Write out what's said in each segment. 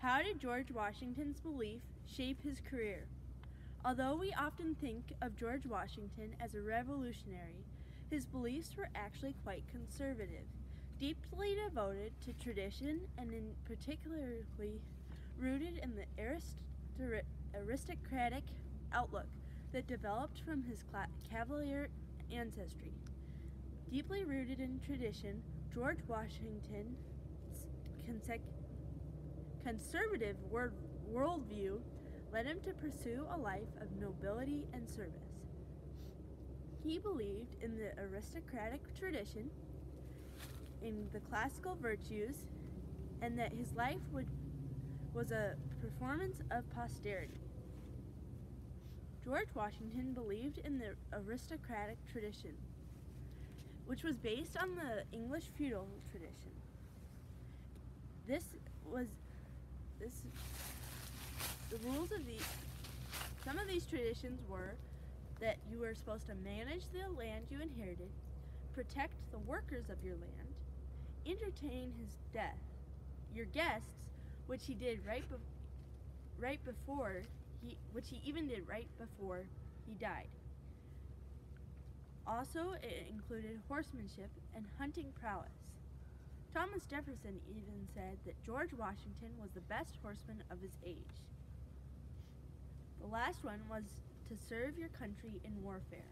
How did George Washington's belief shape his career? Although we often think of George Washington as a revolutionary, his beliefs were actually quite conservative, deeply devoted to tradition and in particularly rooted in the aristocratic outlook that developed from his Cavalier ancestry. Deeply rooted in tradition, George Washington's conservative worldview led him to pursue a life of nobility and service. He believed in the aristocratic tradition, in the classical virtues, and that his life was a performance of posterity. George Washington believed in the aristocratic tradition, which was based on the English feudal tradition. The rules of some of these traditions were that you were supposed to manage the land you inherited, protect the workers of your land, entertain your guests, which he did which he even did right before he died. Also, it included horsemanship and hunting prowess. Thomas Jefferson even said that George Washington was the best horseman of his age. The last one was to serve your country in warfare.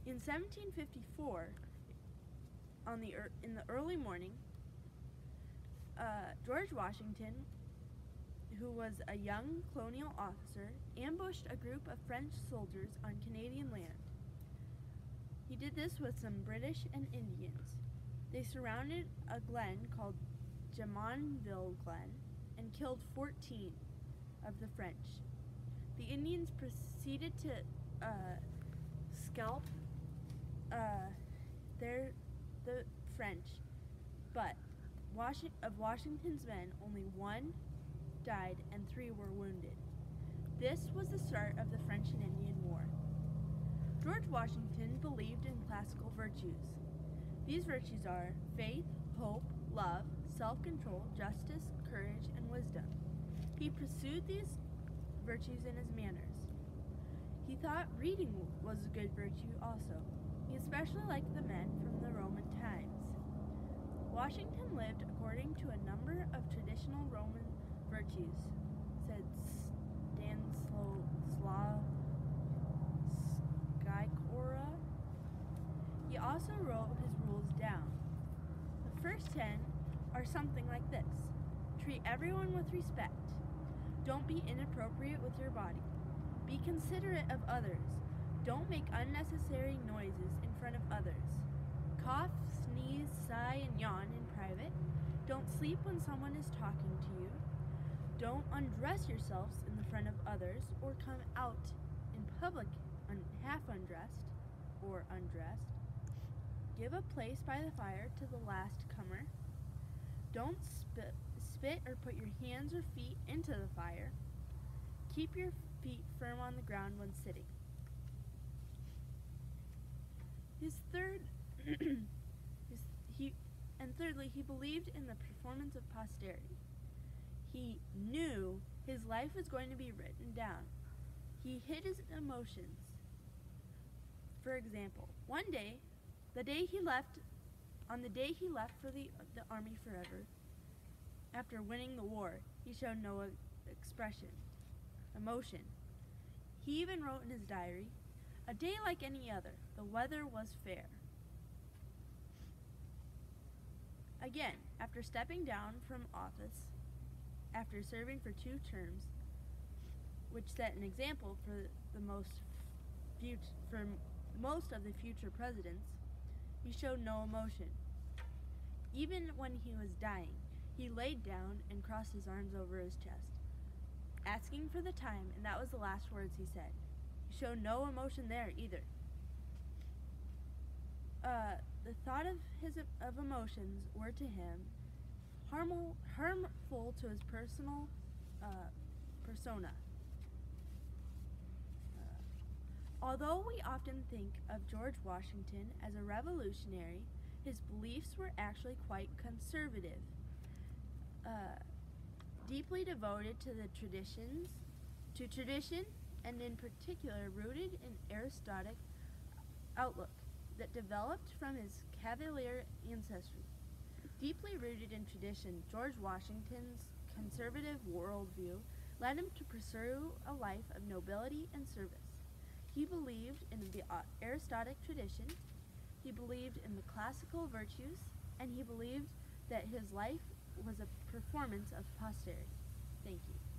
In 1754, in the early morning, George Washington, who was a young colonial officer, ambushed a group of French soldiers on Canadian land. He did this with some British and Indians. They surrounded a glen called Jumonville Glen and killed 14 of the French. The Indians proceeded to scalp the French, but of Washington's men, only 1 died and 3 were wounded. This was the start of the French and Indian War. George Washington believed in classical virtues. These virtues are faith, hope, love, self-control, justice, courage, and wisdom. He pursued these virtues in his manners. He thought reading was a good virtue also. He especially liked the men from the Roman times. Washington lived according to a number of traditional Roman virtues, said Stanislaw Skykora. He also wrote his rules down. The first 10 are something like this. Treat everyone with respect. Don't be inappropriate with your body. Be considerate of others. Don't make unnecessary noises in front of others. Cough, sneeze, sigh, and yawn in private. Don't sleep when someone is talking to you. Don't undress yourselves in the front of others or come out in public half undressed or undressed. Give a place by the fire to the last comer. Don't spit or put your hands or feet into the fire. Keep your feet firm on the ground when sitting. Thirdly, he believed in the performance of posterity. He knew his life was going to be written down. He hid his emotions. For example, on the day he left for the army forever, after winning the war, he showed no emotion. He even wrote in his diary, "A day like any other. The weather was fair." Again, after stepping down from office, after serving for 2 terms, which set an example for most of the future presidents, he showed no emotion. Even when he was dying, he laid down and crossed his arms over his chest, asking for the time, and that was the last words he said. He showed no emotion there either. The thought of emotions were to him harmful to his persona. Although we often think of George Washington as a revolutionary, his beliefs were actually quite conservative. deeply devoted to tradition, and in particular rooted in Aristotelic outlook that developed from his Cavalier ancestry. Deeply rooted in tradition, George Washington's conservative worldview led him to pursue a life of nobility and service. He believed in the Aristotelic tradition, he believed in the classical virtues, and he believed that his life was a performance of posterity. Thank you.